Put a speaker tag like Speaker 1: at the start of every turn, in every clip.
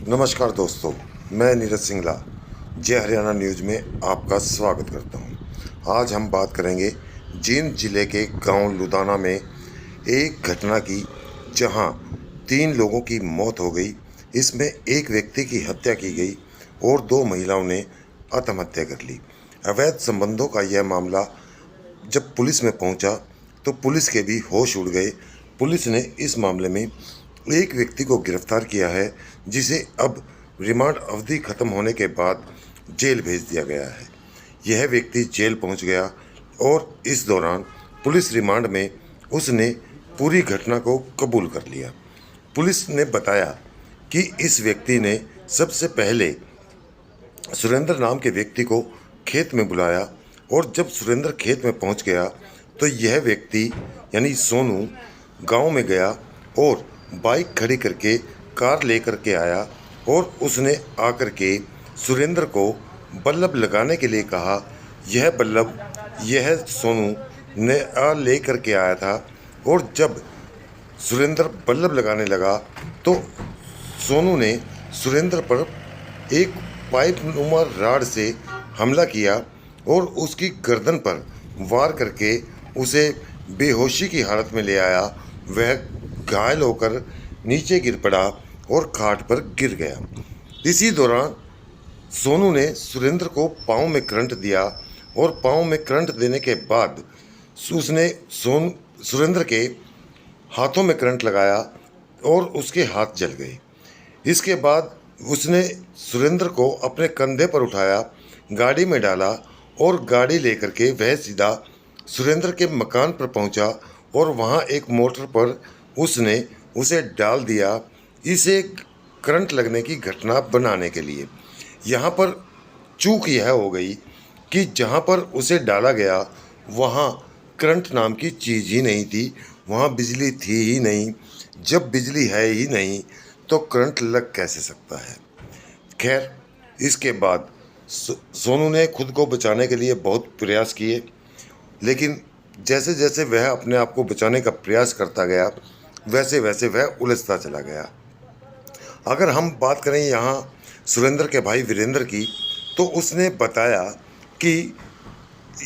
Speaker 1: नमस्कार दोस्तों, मैं नीरज सिंगला जय हरियाणा न्यूज़ में आपका स्वागत करता हूं। आज हम बात करेंगे जींद जिले के गांव लुधाना में एक घटना की, जहां 3 लोगों की मौत हो गई। इसमें एक व्यक्ति की हत्या की गई और 2 महिलाओं ने आत्महत्या कर ली। अवैध संबंधों का यह मामला जब पुलिस में पहुंचा तो पुलिस के भी होश उड़ गए। पुलिस ने इस मामले में एक व्यक्ति को गिरफ्तार किया है, जिसे अब रिमांड अवधि खत्म होने के बाद जेल भेज दिया गया है। यह व्यक्ति जेल पहुंच गया और इस दौरान पुलिस रिमांड में उसने पूरी घटना को कबूल कर लिया। पुलिस ने बताया कि इस व्यक्ति ने सबसे पहले सुरेंद्र नाम के व्यक्ति को खेत में बुलाया और जब सुरेंद्र खेत में पहुंच गया तो यह व्यक्ति यानी सोनू गांव में गया और बाइक खड़ी करके कार लेकर के आया और उसने आकर के सुरेंद्र को बल्लभ लगाने के लिए कहा। यह बल्लभ यह सोनू ने ले करके आया था और जब सुरेंद्र बल्लभ लगाने लगा तो सोनू ने सुरेंद्र पर एक पाइप नुमा राड से हमला किया और उसकी गर्दन पर वार करके उसे बेहोशी की हालत में ले आया। वह घायल होकर नीचे गिर पड़ा और खाट पर गिर गया। इसी दौरान सोनू ने सुरेंद्र को पाँव में करंट दिया और पाँव में करंट देने के बाद उसने सुरेंद्र के हाथों में करंट लगाया और उसके हाथ जल गए। इसके बाद उसने सुरेंद्र को अपने कंधे पर उठाया, गाड़ी में डाला और गाड़ी लेकर के वह सीधा सुरेंद्र के मकान पर पहुंचा और वहां एक मोटर पर उसने उसे डाल दिया, इसे करंट लगने की घटना बनाने के लिए। यहाँ पर चूक यह हो गई कि जहाँ पर उसे डाला गया वहाँ करंट नाम की चीज़ ही नहीं थी, वहाँ बिजली थी ही नहीं। जब बिजली है ही नहीं तो करंट लग कैसे सकता है। खैर, इसके बाद सोनू ने खुद को बचाने के लिए बहुत प्रयास किए, लेकिन जैसे जैसे वह अपने आप को बचाने का प्रयास करता गया वैसे वैसे वह उलझता चला गया। अगर हम बात करें यहाँ सुरेंद्र के भाई वीरेंद्र की, तो उसने बताया कि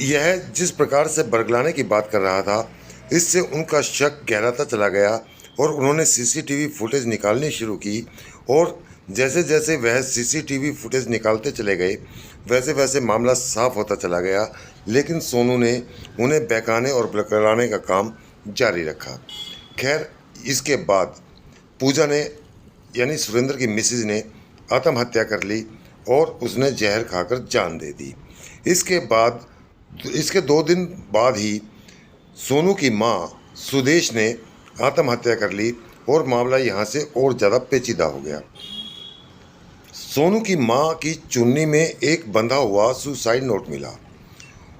Speaker 1: यह जिस प्रकार से बरगलाने की बात कर रहा था, इससे उनका शक गहराता चला गया और उन्होंने सीसीटीवी फुटेज निकालनी शुरू की। और जैसे जैसे वह सीसीटीवी फुटेज निकालते चले गए वैसे वैसे मामला साफ होता चला गया, लेकिन सोनू ने उन्हें बहकाने और बरगलाने का काम जारी रखा। खैर, इसके बाद पूजा ने यानी सुरेंद्र की मिसेज ने आत्महत्या कर ली और उसने जहर खाकर जान दे दी। इसके 2 दिन बाद ही सोनू की मां सुदेश ने आत्महत्या कर ली और मामला यहां से और ज़्यादा पेचीदा हो गया। सोनू की मां की चुन्नी में एक बंधा हुआ सुसाइड नोट मिला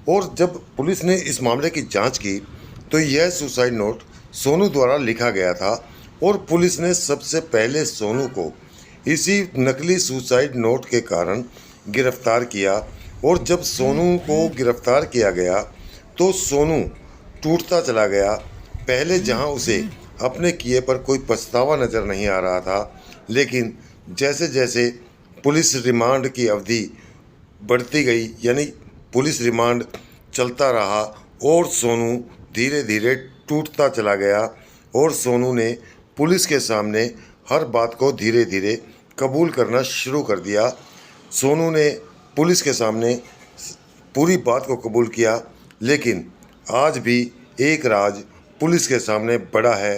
Speaker 1: और जब पुलिस ने इस मामले की जांच की तो यह सुसाइड नोट सोनू द्वारा लिखा गया था और पुलिस ने सबसे पहले सोनू को इसी नकली सुसाइड नोट के कारण गिरफ्तार किया। और जब सोनू को गिरफ्तार किया गया तो सोनू टूटता चला गया। पहले जहां उसे अपने किए पर कोई पछतावा नज़र नहीं आ रहा था, लेकिन जैसे जैसे पुलिस रिमांड की अवधि बढ़ती गई यानी पुलिस रिमांड चलता रहा और सोनू धीरे धीरे टूटता चला गया और सोनू ने पुलिस के सामने हर बात को धीरे धीरे कबूल करना शुरू कर दिया। सोनू ने पुलिस के सामने पूरी बात को कबूल किया, लेकिन आज भी एक राज पुलिस के सामने बड़ा है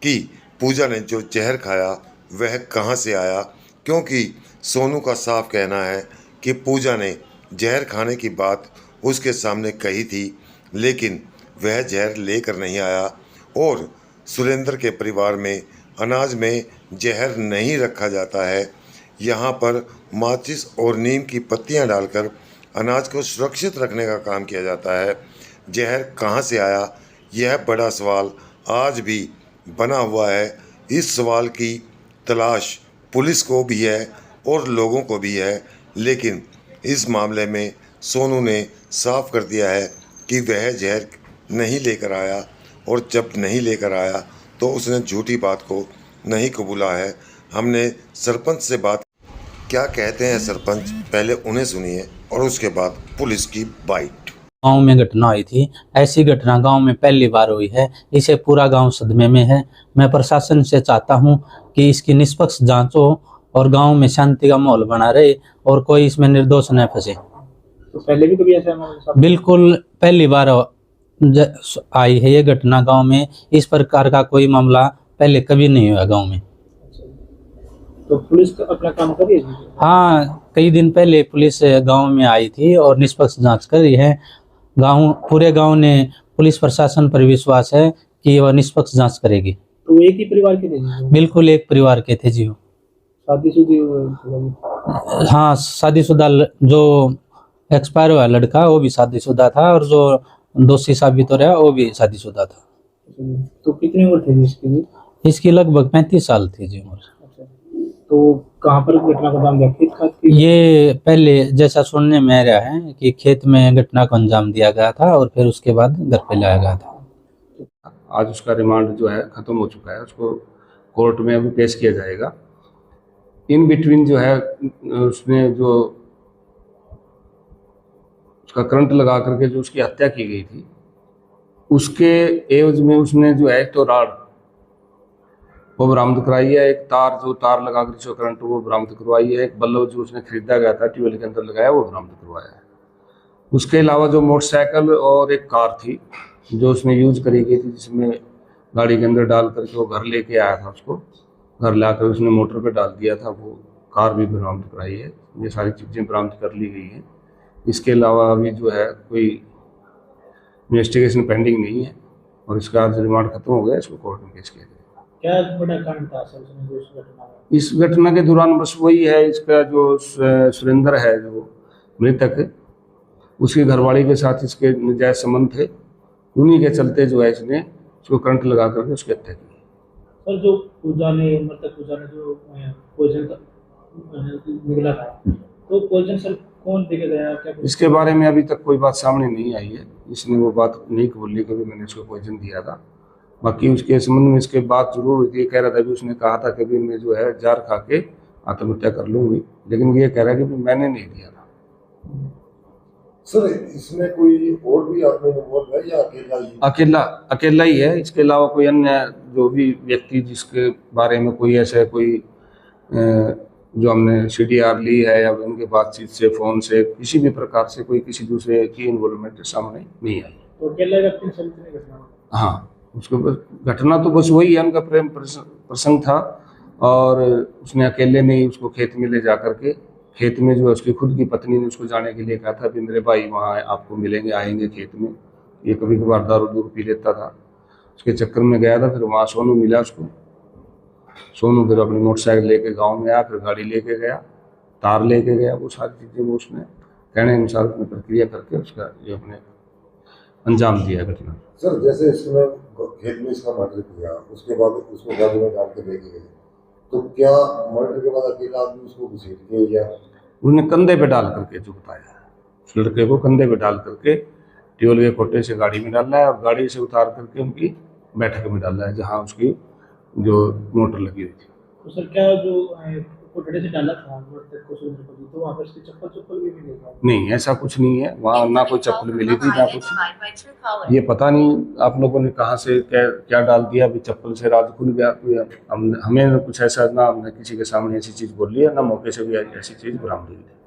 Speaker 1: कि पूजा ने जो जहर खाया वह कहाँ से आया, क्योंकि सोनू का साफ कहना है कि पूजा ने जहर खाने की बात उसके सामने कही थी, लेकिन वह जहर लेकर नहीं आया और सुरेंद्र के परिवार में अनाज में जहर नहीं रखा जाता है। यहाँ पर माचिस और नीम की पत्तियाँ डालकर अनाज को सुरक्षित रखने का काम किया जाता है। जहर कहाँ से आया, यह बड़ा सवाल आज भी बना हुआ है। इस सवाल की तलाश पुलिस को भी है और लोगों को भी है, लेकिन इस मामले में सोनू ने साफ कर दिया है कि वह जहर नहीं लेकर आया और जब नहीं लेकर आया तो उसने झूठी बात को नहीं कबूला है। हमने सरपंच से बात। क्या कहते हैं सरपंच, पहले उन्हें सुनिए और उसके बाद पुलिस की बाइट।
Speaker 2: गांव में घटना हुई थी। ऐसी घटना गांव में पहली बार हुई है। इसे पूरा गांव सदमे में है। मैं प्रशासन से चाहता हूं कि इसकी निष्पक्ष जांच हो और गांव में शांति का माहौल बना रहे और कोई इसमें निर्दोष न फंसे।
Speaker 3: तो पहले भी कभी ऐसा मामला?
Speaker 2: बिल्कुल पहली बार आई है ये घटना गांव में। इस प्रकार का कोई मामला पहले कभी नहीं हुआ गांव में।
Speaker 3: तो पुलिस अपना काम कर रही है?
Speaker 2: हाँ, कई दिन पहले पुलिस गांव में आई थी और निष्पक्ष जांच कर रही है। पूरे गांव ने पुलिस प्रशासन पर विश्वास है कि वह निष्पक्ष जांच करेगी।
Speaker 3: तो एक ही परिवार के थे जी?
Speaker 2: बिल्कुल एक परिवार के थे जी।
Speaker 3: शादीशुदा?
Speaker 2: हाँ, शादीशुदा। जो एक्सपायर हुआ लड़का वो भी शादीशुदा था और जो दोषी साबित हो रहा वो भी शादीशुदा था।
Speaker 3: तो कितनी उम्र थी इसकी?
Speaker 2: इसकी लगभग 35 साल थी जी उम्र।
Speaker 3: तो कहाँ पर घटना को अंजाम दिया? खेत खात की?
Speaker 2: ये पहले जैसा सुनने में आ रहा है कि खेत में घटना को अंजाम दिया गया था और फिर उसके बाद घर पे लाया गया था।
Speaker 4: आज उसका रिमांड जो है ख़त्म हो चुका है। उसको कोर्ट में अभी पेश किया जाएगा। इन बिटवीन जो है उसने जो उसका करंट लगा करके जो उसकी हत्या की गई थी, उसके एवज में उसने जो है तो राड वो बरामद कराई है। एक तार जो तार लगा कर जो करंट वो बरामद करवाई है। एक बल्ब जो उसने खरीदा गया था ट्यूबवेल के अंदर लगाया वो बरामद करवाया है। उसके अलावा जो मोटरसाइकिल और एक कार थी जो उसने यूज करी गई थी, जिसमें गाड़ी के अंदर डाल करके वो घर लेके आया था, उसको घर लाकर उसने मोटर पे डाल दिया था, वो कार भी बरामद कराई है। ये सारी चीज़ें बरामद कर ली गई हैं। इसके अलावा अभी जो है कोई इन्वेस्टिगेशन पेंडिंग नहीं है और इसका आज रिमांड खत्म हो गया। इसको कोर्ट में पेश किया गया।
Speaker 3: क्या बड़ा कारण था असल में जो घटना में?
Speaker 4: इस घटना के दौरान बस वही है, इसका जो सुरेंद्र है जो मृतक, उसकी घरवाली के साथ इसके नाजायज संबंध थे। उन्हीं के चलते जो है इसने उसको करंट लगा करके उसकी हत्या की।
Speaker 3: सर, जो मृतक पूजा ने जो पॉइजन निकला था, तो पॉइजन सर कौन देके गया? क्या
Speaker 4: इसके बारे में अभी तक कोई बात सामने नहीं आई है। इसने वो बात नहीं कबूली कभी मैंने उसको पॉइजन दिया था। बाकी उसके संबंध में इसके बात जरूर हुई थी। कह रहा था भी उसने कहा था कि भी मैं जो है जार खा के आत्महत्या कर लूँगी, लेकिन ये कह रहा है कि मैंने नहीं दिया था।
Speaker 1: सर, इसमें कोई और भी आदमी इन्वॉल्व है या अकेला ही?
Speaker 4: अकेला ही है। इसके अलावा कोई अन्य जो भी व्यक्ति जिसके बारे में कोई ऐसा कोई जो हमने CDR ली है या उनके बातचीत से फ़ोन से किसी भी प्रकार से कोई किसी दूसरे की इन्वॉल्वमेंट सामने नहीं आई।
Speaker 3: तो अकेला व्यक्ति ने चलती घटना?
Speaker 4: हाँ, उसको बस घटना तो बस वही है, उनका प्रेम प्रसंग था और उसने अकेले नहीं उसको खेत में ले जा करके, खेत में जो है उसकी खुद की पत्नी ने उसको जाने के लिए कहा था, भी मेरे भाई वहाँ आपको मिलेंगे, आएंगे खेत में। ये कभी कभार दारू दूर पी लेता था, उसके चक्कर में गया था। फिर वहाँ सोनू मिला उसको। सोनू फिर अपनी मोटरसाइकिल लेके गांव में आया, फिर गाड़ी लेके गया, तार लेके गया। वो सारी चीज़ें वो उसने कहने अनुसार उसने प्रक्रिया करके उसका ये अपने अंजाम दिया घटना।
Speaker 1: सर, जैसे इसमें खेत में इसका मर्डर किया, उसके बाद उसको गाड़ी में डाल के लेके गए, तो क्या मर्डर के बाद अकेला आदमी उसको घसीट के या
Speaker 4: उन्हें कंधे पे डाल करके जो बताया, उस लड़के को कंधे पे डाल करके ट्यूबवेल के कोटे से गाड़ी में डालना है और गाड़ी से उतार करके उनकी बैठक में डालना है जहाँ उसकी जो मोटर लगी हुई थी।
Speaker 3: तो सर, क्या जो कोटड़े से डाला था मृतक को सुरेंद्र को, तो वहाँ पर उसकी चप्पल भी मिली?
Speaker 4: नहीं, ऐसा कुछ नहीं है। वहाँ ना कोई चप्पल मिली थी ना कुछ। ये पता नहीं आप लोगों ने कहाँ से क्या डाल दिया, अभी चप्पल से राज खुल गया। हमें कुछ ऐसा ना हमने किसी के सामने ऐसी चीज़ बोल ली है, ना मौके से भी ऐसी चीज़ बरामद हुई है।